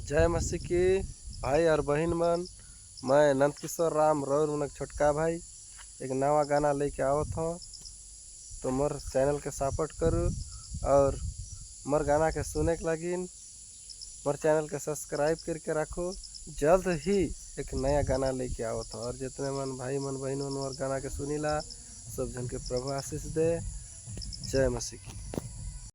जय मसीह की भाई और बहन मन। मैं नंद किशोर राम रौर मन छोटका भाई एक नवा गाना लेके आवत हूँ, तो मोर चैनल के सपोर्ट करूँ और मोर गाना के सुने के लगी मोर चैनल के सब्सक्राइब करके रखो। जल्द ही एक नया गाना लेके आवत हूँ और जितने मन भाई मन बहन मन मोर गाना के सुनीला सब जन के प्रभु आशीष दे। जय मसीह की।